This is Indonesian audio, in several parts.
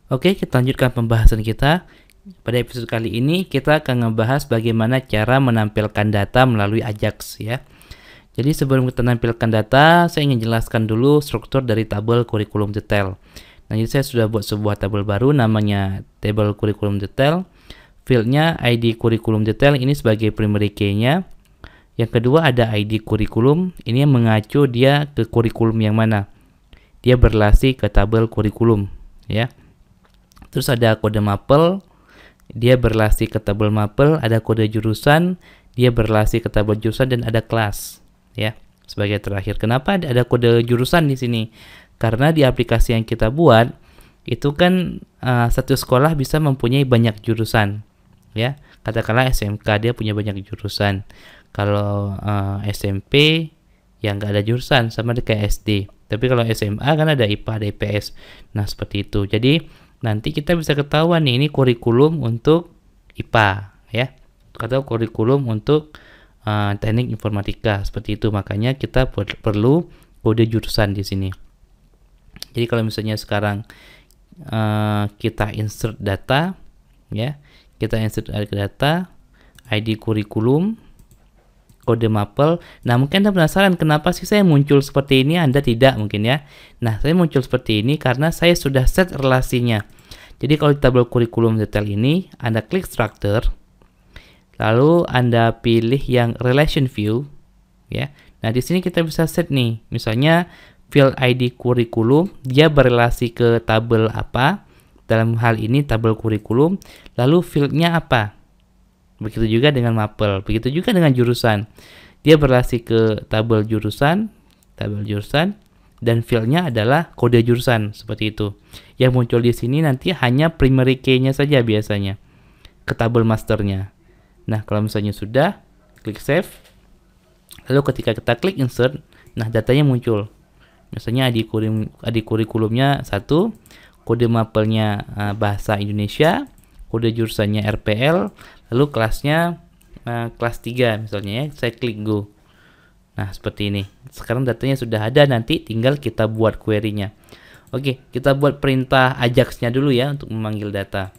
Oke, kita lanjutkan pembahasan kita. Pada episode kali ini kita akan ngebahas bagaimana cara menampilkan data melalui Ajax ya. Jadi sebelum kita menampilkan data, saya ingin jelaskan dulu struktur dari tabel kurikulum detail. Nah, jadi saya sudah buat sebuah tabel baru namanya tabel kurikulum detail. Fieldnya ID kurikulum detail ini sebagai primary key-nya. Yang kedua ada ID kurikulum, ini yang mengacu dia ke kurikulum yang mana. Dia berrelasi ke tabel kurikulum ya. Terus ada kode mapel, dia berrelasi ke tabel mapel, ada kode jurusan, dia berrelasi ke tabel jurusan, dan ada kelas ya. Sebagai terakhir, kenapa ada kode jurusan di sini? Karena di aplikasi yang kita buat itu kan satu sekolah bisa mempunyai banyak jurusan ya. Katakanlah SMK dia punya banyak jurusan. Kalau SMP yang nggak ada jurusan sama kayak SD. Tapi kalau SMA kan ada IPA, ada IPS. Nah seperti itu. Jadi nanti kita bisa ketahuan nih, ini kurikulum untuk IPA ya, atau kurikulum untuk teknik informatika seperti itu. Makanya kita perlu kode jurusan di sini. Jadi kalau misalnya sekarang kita insert data ya, kita insert data ID kurikulum, kode mapel. Nah, mungkin Anda penasaran kenapa sih saya muncul seperti ini, Anda tidak mungkin ya. Nah, saya muncul seperti ini karena saya sudah set relasinya. Jadi kalau di tabel kurikulum detail ini, Anda klik structure, lalu Anda pilih yang relation view ya. Nah, di sini kita bisa set nih, misalnya field ID kurikulum, dia berrelasi ke tabel apa? Dalam hal ini tabel kurikulum, lalu fieldnya apa? Begitu juga dengan mapel, begitu juga dengan jurusan. Dia berrelasi ke tabel jurusan, dan fieldnya adalah kode jurusan seperti itu. Yang muncul di sini nanti hanya primary key-nya saja biasanya ke tabel masternya. Nah, kalau misalnya sudah, klik save. Lalu ketika kita klik insert, nah datanya muncul. Misalnya ID kurikulumnya 1, kode mapelnya bahasa Indonesia, kode jurusannya RPL, lalu kelasnya kelas 3 misalnya ya. Saya klik go. Nah seperti ini. Sekarang datanya sudah ada, nanti tinggal kita buat query-nya. Oke, kita buat perintah Ajax-nya dulu ya untuk memanggil data.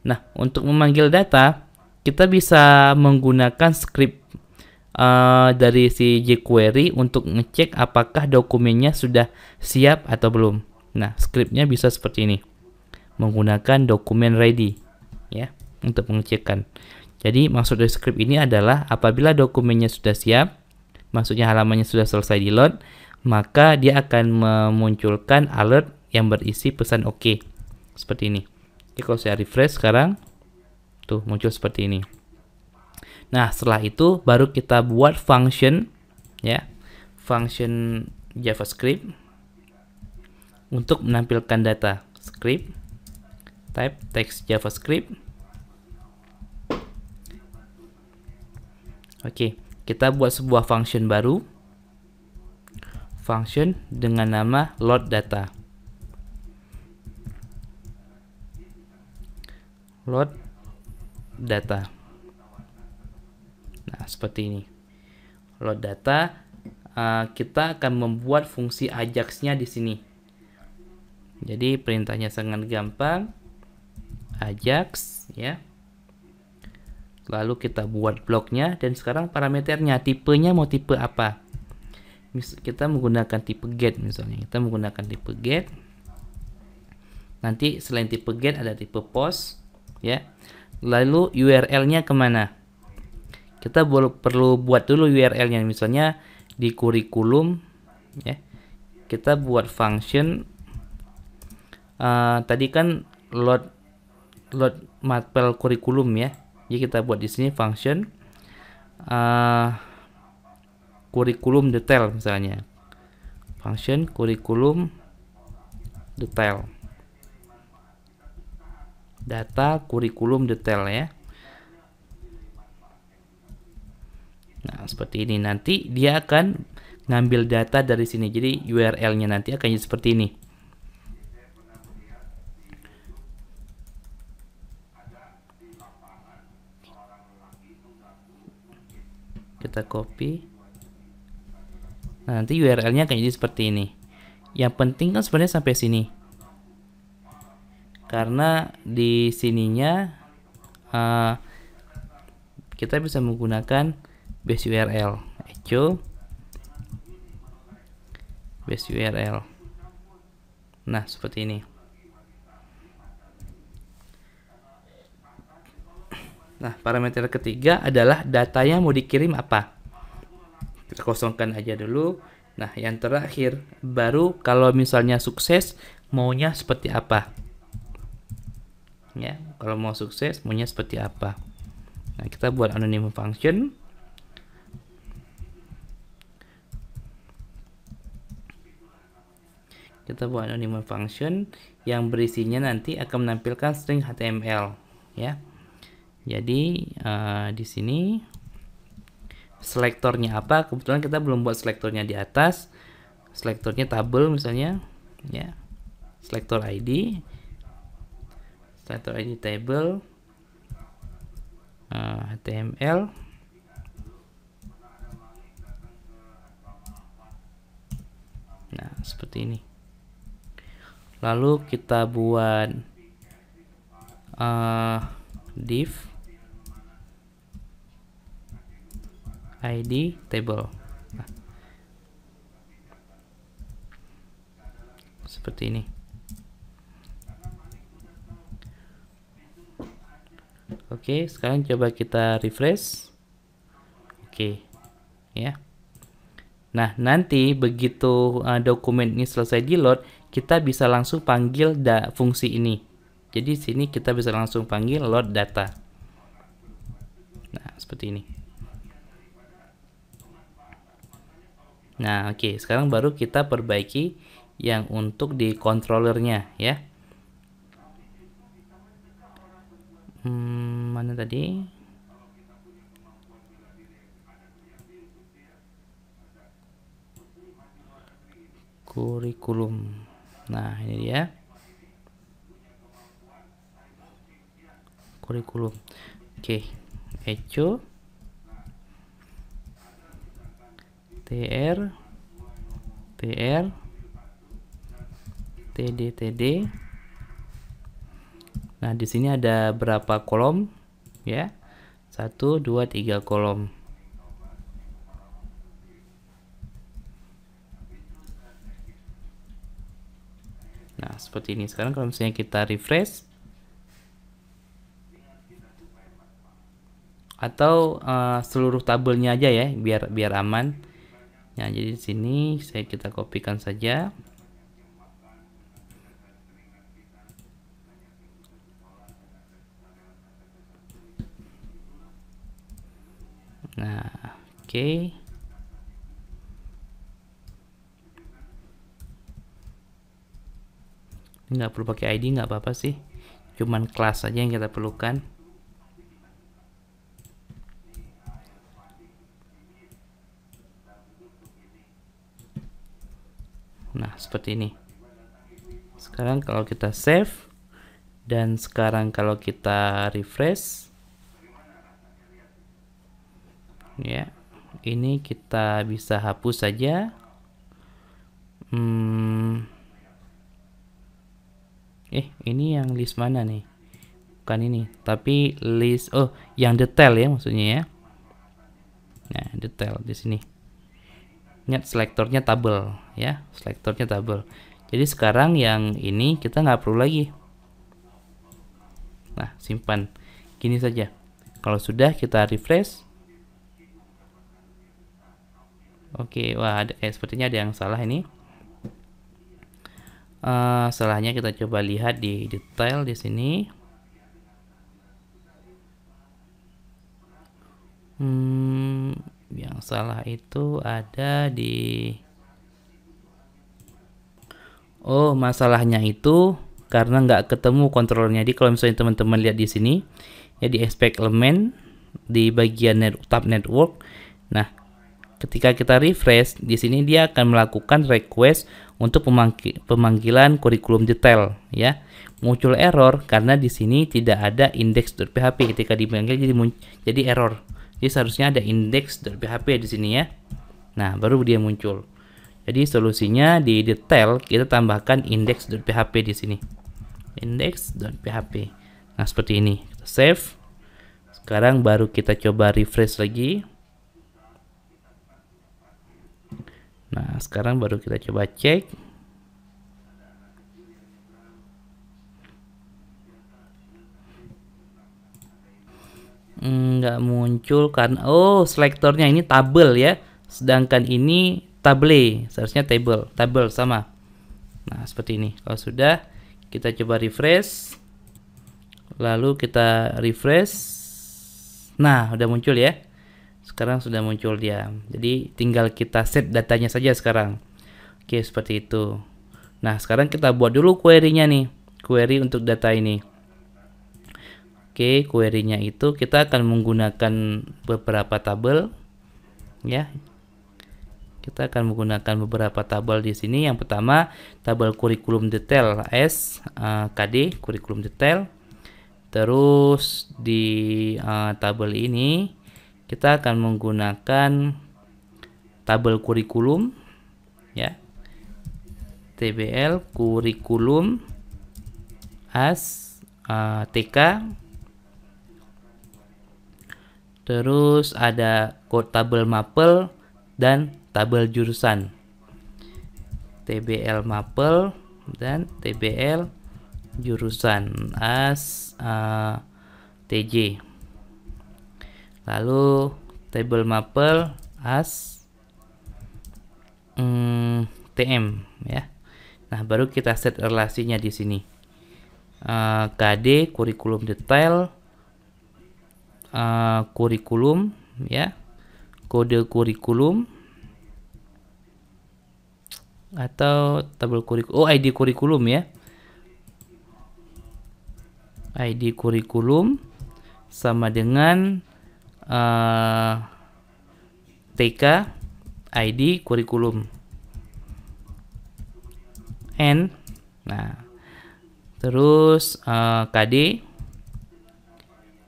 Nah, untuk memanggil data kita bisa menggunakan script dari si jQuery untuk ngecek apakah dokumennya sudah siap atau belum. Nah, scriptnya bisa seperti ini, menggunakan dokumen ready ya untuk mengecekkan. Jadi maksud dari script ini adalah apabila dokumennya sudah siap, maksudnya halamannya sudah selesai di load, maka dia akan memunculkan alert yang berisi pesan OK seperti ini. Oke, kalau saya refresh sekarang, tuh muncul seperti ini. Nah setelah itu baru kita buat function ya, function JavaScript untuk menampilkan data. Script type text JavaScript. Oke, kita buat sebuah function baru, function dengan nama load data. Load data. Nah, seperti ini. Load data, kita akan membuat fungsi Ajax-nya di sini. Jadi perintahnya sangat gampang. Ajax ya. Lalu kita buat bloknya, dan sekarang parameternya, tipenya mau tipe apa? Kita menggunakan tipe get misalnya. Kita menggunakan tipe get. Nanti selain tipe get ada tipe post ya. Lalu URL-nya kemana? Kita perlu buat dulu URL-nya, misalnya di kurikulum ya. Kita buat function tadi kan load mapel kurikulum ya. Jadi kita buat di sini function kurikulum detail misalnya. Function kurikulum detail. Data kurikulum detail ya. Nah, seperti ini. Nanti dia akan ngambil data dari sini. Jadi URL-nya nanti akan jadi seperti ini. Kita copy. Nah, nanti URL-nya akan jadi seperti ini. Yang penting kan sebenarnya sampai sini. karena di sininya kita bisa menggunakan base URL echo base URL. Nah, seperti ini. Nah, parameter ketiga adalah data yang mau dikirim apa. Kita kosongkan aja dulu. Nah, yang terakhir baru kalau misalnya sukses maunya seperti apa. Ya, kalau mau sukses maunya seperti apa. Nah, kita buat anonymous function. Kita buat anonymous function yang berisinya nanti akan menampilkan string HTML, ya. Jadi di sini selektornya apa? Kebetulan kita belum buat selektornya di atas. Selektornya tabel misalnya, ya. Selektor ID table, HTML. Nah, seperti ini. Lalu kita buat div ID table. Nah, seperti ini. Oke, sekarang coba kita refresh. Oke, ya. Nah, nanti begitu dokumen ini selesai di load, kita bisa langsung panggil fungsi ini. Jadi sini kita bisa langsung panggil load data. Nah, seperti ini. Nah, oke, sekarang baru kita perbaiki yang untuk di controllernya, ya. Mana tadi? Kurikulum. Nah, ini dia. Kurikulum. Oke, echo tr td. Nah, di sini ada berapa kolom, ya? 1 2 3 kolom. Nah, seperti ini. Sekarang kalau misalnya kita refresh atau seluruh tabelnya aja ya, biar aman. Nah, jadi di sini kita kopikan saja. Nah, oke. Nggak perlu pakai ID, nggak apa-apa sih. Cuman kelas aja yang kita perlukan. Nah, seperti ini. Sekarang kalau kita save dan sekarang kalau kita refresh, ya, ini kita bisa hapus saja. Ini yang list mana nih? Bukan ini, tapi list yang detail ya maksudnya ya. Nah, detail di sini. Ingat selektornya tabel ya, selektornya tabel. Jadi sekarang yang ini kita nggak perlu lagi. Nah, simpan gini saja. Kalau sudah kita refresh. Oke, wah sepertinya ada yang salah ini. Salahnya kita coba lihat di detail di sini. Yang salah itu ada di masalahnya itu karena nggak ketemu kontrolnya. Jadi kalau misalnya teman-teman lihat di sini ya, di aspek element di bagian tab network. Nah, ketika kita refresh di sini dia akan melakukan request untuk pemanggilan kurikulum detail ya. Muncul error karena di sini tidak ada index.php ketika dipanggil, jadi error. Jadi seharusnya ada index.php di sini ya. Nah, baru dia muncul. Jadi solusinya di detail kita tambahkan index.php di sini. index.php. Nah, seperti ini. Kita save. Sekarang baru kita coba refresh lagi. Nah, sekarang baru kita coba cek. Nggak muncul karena selektornya ini tabel ya, sedangkan ini table, seharusnya table sama. Nah, seperti ini. Kalau sudah, kita coba refresh, lalu kita refresh. Nah, udah muncul ya. Sekarang sudah muncul dia. Jadi tinggal kita set datanya saja sekarang. Oke, seperti itu. Nah, sekarang kita buat dulu query-nya nih, query untuk data ini. Oke, query-nya itu kita akan menggunakan beberapa tabel ya. Kita akan menggunakan beberapa tabel di sini. Yang pertama, tabel kurikulum detail KD kurikulum detail. Terus di tabel ini kita akan menggunakan tabel kurikulum ya. TBL kurikulum as TK. Terus ada code tabel mapel dan tabel jurusan. TBL mapel dan TBL jurusan as TJ. Lalu tabel mapel as TM ya. Nah, baru kita set relasinya di sini. KD kurikulum detail, kurikulum ya, kode kurikulum atau tabel kurikulum, ID kurikulum ya, ID kurikulum sama dengan TK ID kurikulum N. Nah, terus KD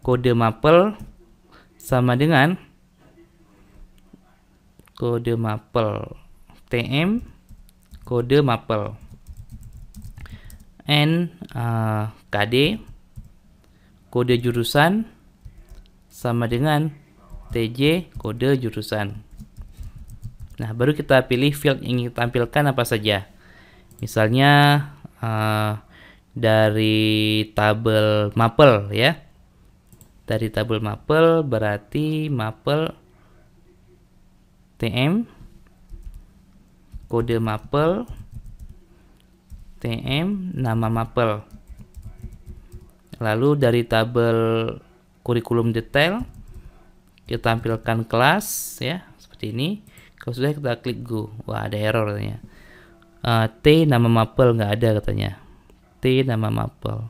kode mapel sama dengan kode mapel TM kode mapel N. KD kode jurusan sama dengan TJ kode jurusan. Nah, baru kita pilih field yang ingin tampilkan apa saja. Misalnya dari tabel mapel ya. Dari tabel mapel berarti mapel TM kode mapel TM nama mapel. Lalu dari tabel kurikulum detail kita tampilkan kelas ya, seperti ini. Kalau sudah kita klik go. Wah, ada error katanya. T nama mapel nggak ada katanya. T nama mapel.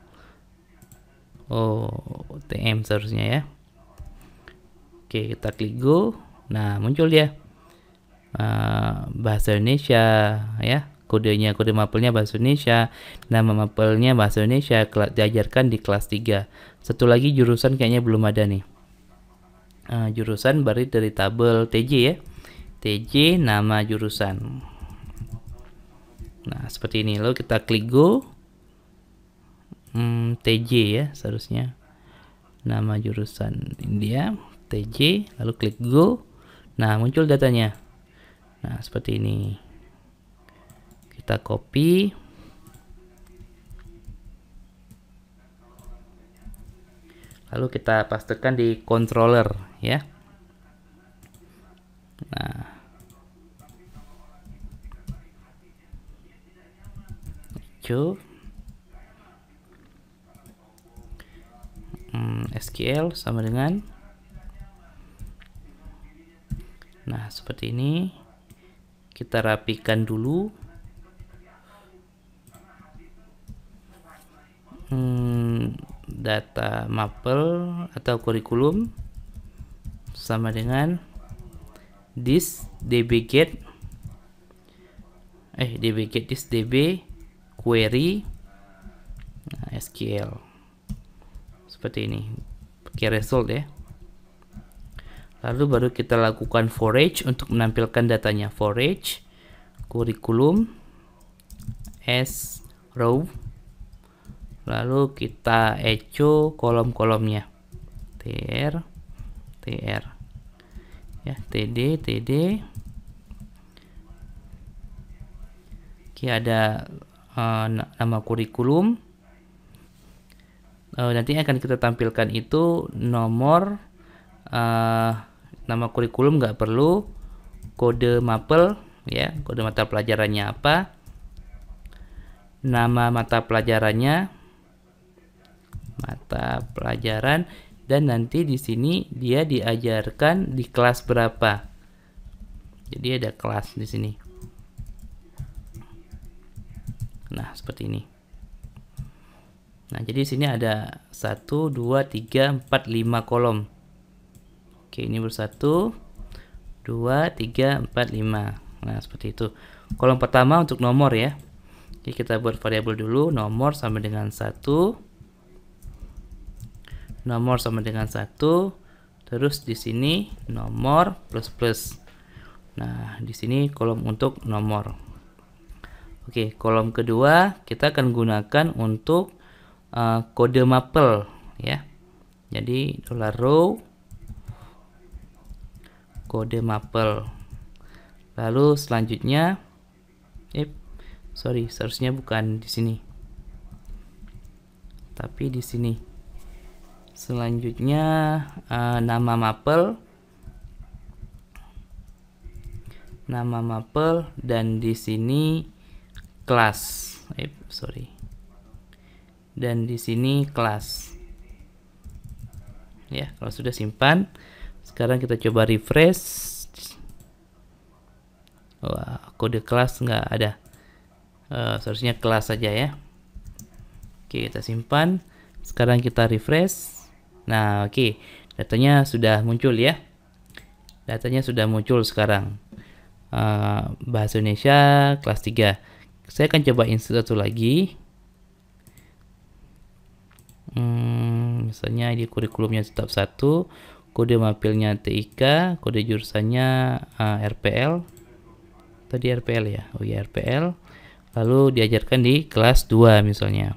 TM seharusnya ya. Oke, kita klik go. Nah, muncul dia bahasa Indonesia ya. Kodenya, kode mapelnya bahasa Indonesia, nama mapelnya bahasa Indonesia, diajarkan di kelas 3. Satu lagi jurusan kayaknya belum ada nih. Jurusan berarti dari tabel TJ ya. TJ nama jurusan. Nah, seperti ini. Lalu kita klik go. TJ ya seharusnya. Nama jurusan India, TJ, lalu klik go. Nah, muncul datanya. Nah, seperti ini. Kita copy. Lalu kita pastekan di controller ya. Nah, SQL sama dengan, nah seperti ini. Kita rapikan dulu. Data mapel atau kurikulum sama dengan this dbget this db query SQL seperti ini, pakai result ya. Lalu baru kita lakukan for each untuk menampilkan datanya. For each kurikulum as row, lalu kita echo kolom-kolomnya, tr ya, td. Oke, ada nama kurikulum. Nanti akan kita tampilkan itu nomor nama kurikulum, nggak perlu, kode mapel ya, kode mata pelajarannya apa, nama mata pelajaran, dan nanti di sini dia diajarkan di kelas berapa. Jadi ada kelas di sini. Nah, seperti ini. Nah, jadi di sini ada 1, 2, 3, 4, 5 kolom. Oke, ini bersatu, 2, 3, 4, 5. Nah, seperti itu. Kolom pertama untuk nomor ya. Jadi kita buat variabel dulu, nomor sama dengan 1. Nomor sama dengan 1. Terus di sini nomor plus. Nah, di sini kolom untuk nomor. Oke, kolom kedua kita akan gunakan untuk kode mapel ya. Jadi $row kode mapel. Lalu selanjutnya seharusnya bukan di sini, tapi di sini. Selanjutnya nama mapel, dan di sini kelas. Dan di sini kelas. Ya, kalau sudah simpan, sekarang kita coba refresh. Wah, kode kelas nggak ada. Seharusnya kelas saja ya. Oke, kita simpan. Sekarang kita refresh. Nah, oke, datanya sudah muncul ya. Datanya sudah muncul sekarang. Bahasa Indonesia kelas 3. Saya akan coba insert satu lagi. Misalnya di kurikulumnya tetap 1, kode mapelnya TIK, kode jurusannya RPL. Tadi RPL ya. Oh ya, RPL. Lalu diajarkan di kelas 2 misalnya.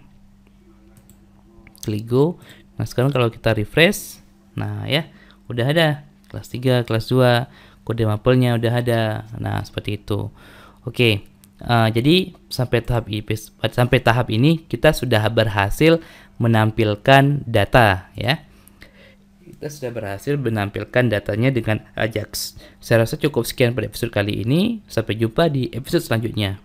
Klik go. Nah, sekarang kalau kita refresh, nah ya, udah ada kelas 3, kelas 2, kode mapelnya udah ada. Nah, seperti itu. Oke. Jadi sampai tahap ini kita sudah berhasil menampilkan data ya. Kita sudah berhasil menampilkan datanya dengan Ajax. Saya rasa cukup sekian pada episode kali ini. Sampai jumpa di episode selanjutnya.